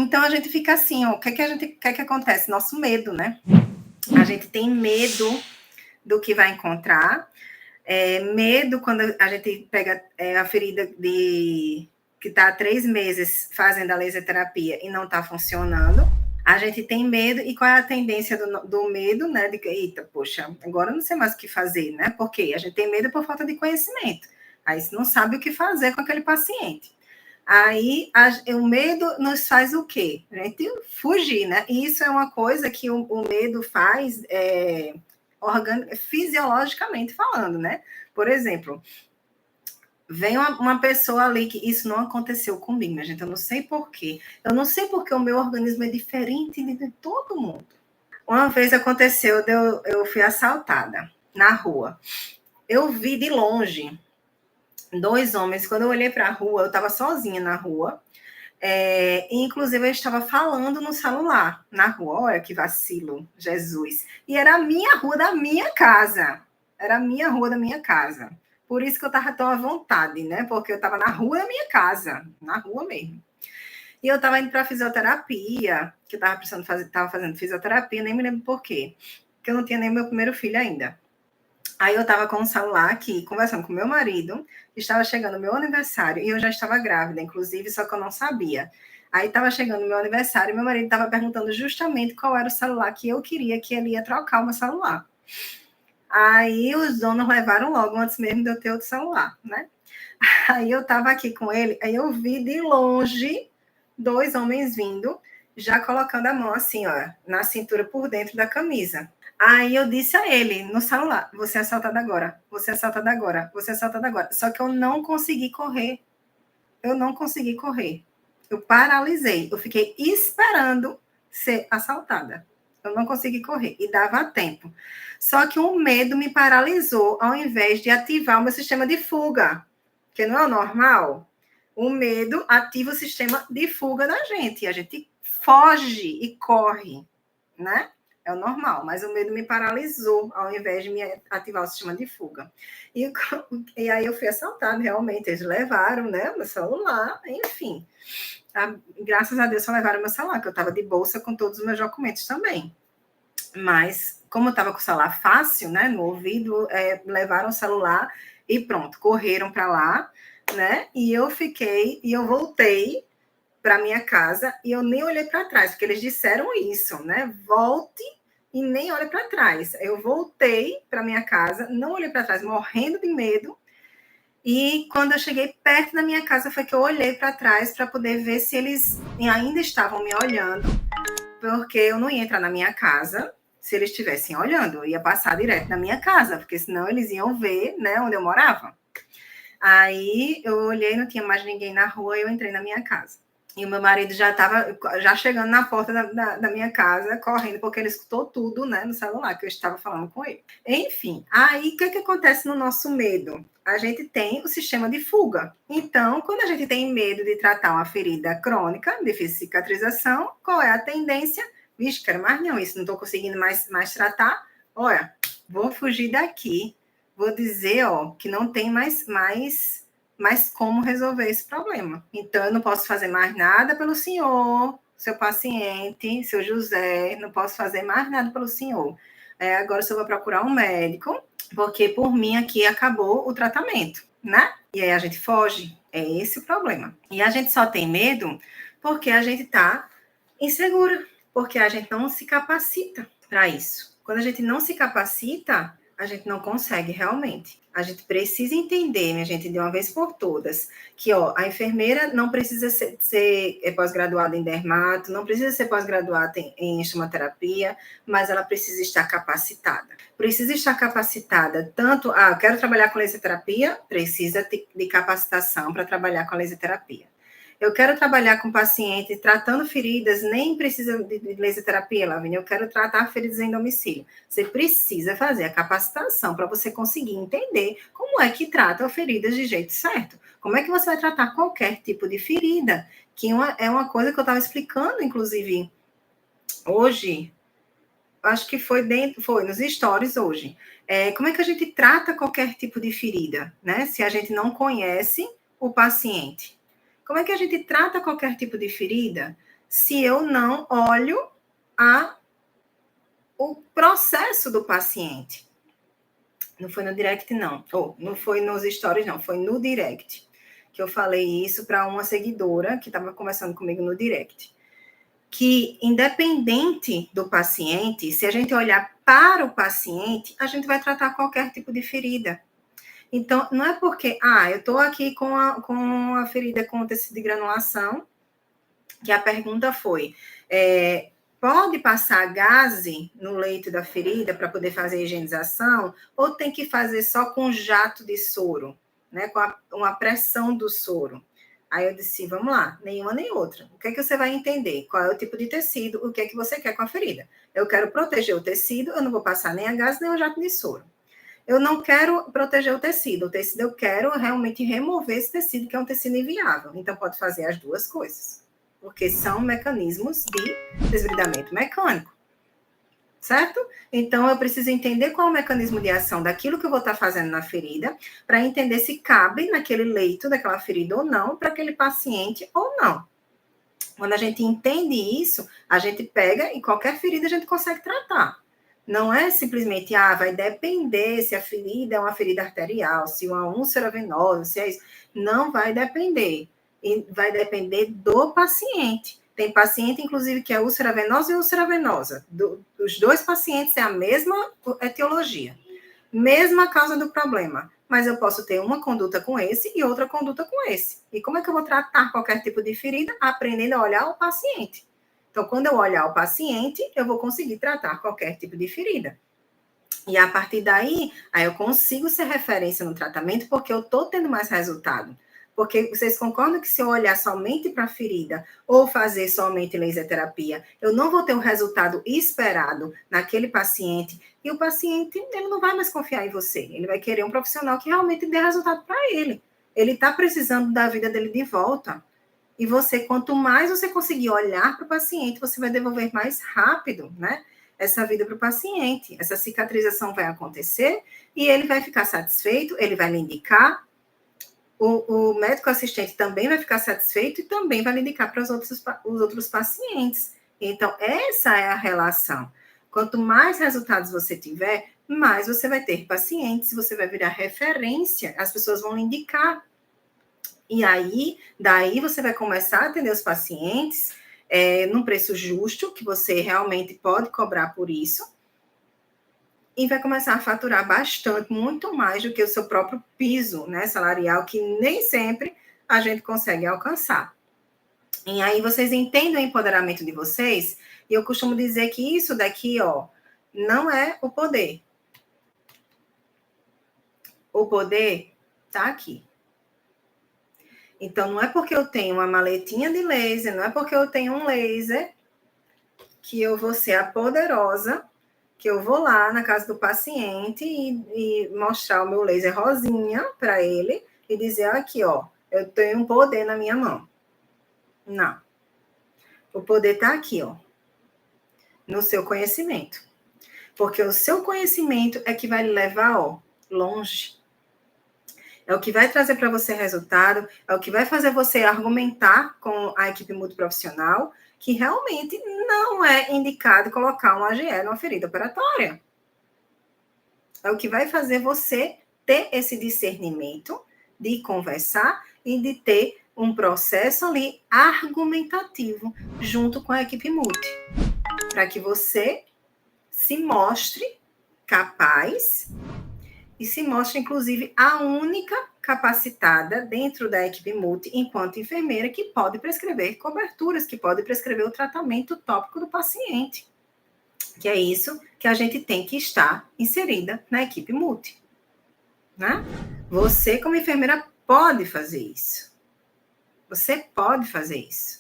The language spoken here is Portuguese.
Então a gente fica assim, ó, o que é que acontece? Nosso medo, né? A gente tem medo do que vai encontrar, medo quando a gente pega a ferida que está há 3 meses fazendo a laser terapia e não está funcionando. A gente tem medo, e qual é a tendência do medo, né? De que, eita, poxa, agora eu não sei mais o que fazer, né? Porque a gente tem medo por falta de conhecimento. Aí você não sabe o que fazer com aquele paciente. Aí o medo nos faz o quê? A gente fugir, né? E isso é uma coisa que o medo faz fisiologicamente falando, né? Por exemplo, vem uma pessoa ali que isso não aconteceu comigo, minha gente. Eu não sei por quê. Eu não sei porque o meu organismo é diferente de todo mundo. Uma vez aconteceu, eu fui assaltada na rua. Eu vi de longe 2 homens. Quando eu olhei para a rua, eu estava sozinha na rua. Inclusive, eu estava falando no celular na rua. Olha que vacilo, Jesus. E era a minha rua da minha casa. Era a minha rua da minha casa. Por isso que eu estava tão à vontade, né? Porque eu estava na rua da minha casa, na rua mesmo. E eu estava indo para fisioterapia, que eu estava fazendo fisioterapia, nem me lembro por quê. Porque eu não tinha nem meu primeiro filho ainda. Aí eu estava com o celular aqui, conversando com meu marido, estava chegando o meu aniversário, e eu já estava grávida, inclusive, só que eu não sabia. Aí estava chegando o meu aniversário, e meu marido estava perguntando justamente qual era o celular que eu queria, que ele ia trocar o meu celular. Aí os donos levaram logo, antes mesmo de eu ter outro celular, né? Aí eu estava aqui com ele, aí eu vi de longe 2 homens vindo, já colocando a mão assim, ó, na cintura por dentro da camisa. Aí eu disse a ele, no celular, você é assaltado agora, você é assaltado agora, você é assaltado agora. Só que eu não consegui correr. Eu não consegui correr. Eu paralisei. Eu fiquei esperando ser assaltada. Eu não consegui correr. E dava tempo. Só que o medo me paralisou, ao invés de ativar o meu sistema de fuga. Que não é o normal. O medo ativa o sistema de fuga da gente. E a gente foge e corre, né? É o normal, mas o medo me paralisou ao invés de me ativar o sistema de fuga. E aí eu fui assaltada, realmente. Eles levaram, né, meu celular, enfim. Graças a Deus só levaram meu celular, que eu estava de bolsa com todos os meus documentos também. Mas, como eu estava com o celular fácil, né, no ouvido, levaram o celular e pronto, correram para lá, né? E eu voltei para minha casa e eu nem olhei para trás, porque eles disseram isso, né? Volte e nem olhe para trás. Eu voltei para minha casa, não olhei para trás, morrendo de medo. E quando eu cheguei perto da minha casa, foi que eu olhei para trás para poder ver se eles ainda estavam me olhando, porque eu não ia entrar na minha casa se eles estivessem olhando. Eu ia passar direto na minha casa, porque senão eles iam ver, né, onde eu morava. Aí eu olhei, não tinha mais ninguém na rua, e eu entrei na minha casa. E o meu marido já estava chegando na porta da minha casa, correndo, porque ele escutou tudo, né, no celular, que eu estava falando com ele. Enfim, aí o que acontece no nosso medo? A gente tem o sistema de fuga. Então, quando a gente tem medo de tratar uma ferida crônica, difícil de cicatrização, qual é a tendência? Vixe, quero mais não, isso não estou conseguindo mais tratar. Olha, vou fugir daqui. Vou dizer, ó, que não tem mais como resolver esse problema. Então, eu não posso fazer mais nada pelo senhor, seu paciente, seu José, não posso fazer mais nada pelo senhor. Agora, eu só vou procurar um médico, porque por mim aqui acabou o tratamento, né? E aí a gente foge. É esse o problema. E a gente só tem medo porque a gente tá insegura, porque a gente não se capacita para isso. Quando a gente não se capacita, a gente não consegue realmente. A gente precisa entender, minha gente, de uma vez por todas, que ó, a enfermeira não precisa ser pós-graduada em dermato, não precisa ser pós-graduada em estomaterapia, mas ela precisa estar capacitada. Precisa estar capacitada tanto... eu quero trabalhar com laser terapia, precisa de capacitação para trabalhar com a laser terapia. Eu quero trabalhar com paciente tratando feridas, nem precisa de laser terapia, Lavínia, eu quero tratar feridas em domicílio. Você precisa fazer a capacitação para você conseguir entender como é que trata feridas de jeito certo. Como é que você vai tratar qualquer tipo de ferida, que é uma coisa que eu estava explicando, inclusive, hoje, acho que foi nos stories hoje. Como é que a gente trata qualquer tipo de ferida, né? Se a gente não conhece o paciente. Como é que a gente trata qualquer tipo de ferida se eu não olho o processo do paciente. Não foi no direct, não. Não foi nos stories, não. Foi no direct que eu falei isso para uma seguidora que estava conversando comigo no direct. Que, independente do paciente, se a gente olhar para o paciente, a gente vai tratar qualquer tipo de ferida. Então, não é porque, eu estou aqui com a ferida com tecido de granulação, que a pergunta foi, pode passar gaze no leito da ferida para poder fazer a higienização, ou tem que fazer só com jato de soro, né, com uma pressão do soro? Aí eu disse, vamos lá, nenhuma nem outra. O que é que você vai entender? Qual é o tipo de tecido, o que é que você quer com a ferida? Eu quero proteger o tecido, eu não vou passar nem a gaze, nem o jato de soro. Eu não quero proteger o tecido eu quero realmente remover esse tecido, que é um tecido inviável. Então, pode fazer as duas coisas, porque são mecanismos de desbridamento mecânico, certo? Então, eu preciso entender qual é o mecanismo de ação daquilo que eu vou estar fazendo na ferida, para entender se cabe naquele leito daquela ferida ou não, para aquele paciente ou não. Quando a gente entende isso, a gente pega e qualquer ferida a gente consegue tratar. Não é simplesmente, vai depender se a ferida é uma ferida arterial, se uma úlcera venosa, se é isso. Não vai depender. E vai depender do paciente. Tem paciente, inclusive, que é úlcera venosa e úlcera venosa. Os dois pacientes é a mesma etiologia, mesma causa do problema. Mas eu posso ter uma conduta com esse e outra conduta com esse. E como é que eu vou tratar qualquer tipo de ferida? Aprendendo a olhar o paciente. Então, quando eu olhar o paciente, eu vou conseguir tratar qualquer tipo de ferida. E a partir daí, aí eu consigo ser referência no tratamento, porque eu estou tendo mais resultado. Porque vocês concordam que se eu olhar somente para a ferida ou fazer somente laser terapia, eu não vou ter o resultado esperado naquele paciente, e o paciente ele não vai mais confiar em você. Ele vai querer um profissional que realmente dê resultado para ele. Ele está precisando da vida dele de volta. E você, quanto mais você conseguir olhar para o paciente, você vai devolver mais rápido, né? Essa vida para o paciente. Essa cicatrização vai acontecer e ele vai ficar satisfeito, ele vai lhe indicar. O médico assistente também vai ficar satisfeito e também vai lhe indicar para os outros pacientes. Então, essa é a relação. Quanto mais resultados você tiver, mais você vai ter pacientes, você vai virar referência, as pessoas vão lhe indicar. E aí, daí você vai começar a atender os pacientes num preço justo, que você realmente pode cobrar por isso, e vai começar a faturar bastante, muito mais do que o seu próprio piso, né, salarial, que nem sempre a gente consegue alcançar. E aí vocês entendem o empoderamento de vocês, e eu costumo dizer que isso daqui, não é o poder. O poder está aqui. Então, não é porque eu tenho uma maletinha de laser, não é porque eu tenho um laser que eu vou ser a poderosa, que eu vou lá na casa do paciente e mostrar o meu laser rosinha para ele e dizer, aqui, eu tenho um poder na minha mão. Não. O poder está aqui, no seu conhecimento. Porque o seu conhecimento é que vai lhe levar, longe. É o que vai trazer para você resultado, é o que vai fazer você argumentar com a equipe multiprofissional que realmente não é indicado colocar um AGE numa ferida operatória. É o que vai fazer você ter esse discernimento de conversar e de ter um processo ali argumentativo junto com a equipe multi, para que você se mostre capaz e se mostra, inclusive, a única capacitada dentro da equipe multi, enquanto enfermeira, que pode prescrever coberturas, que pode prescrever o tratamento tópico do paciente. Que é isso que a gente tem que estar inserida na equipe multi. Né? Você, como enfermeira, pode fazer isso. Você pode fazer isso.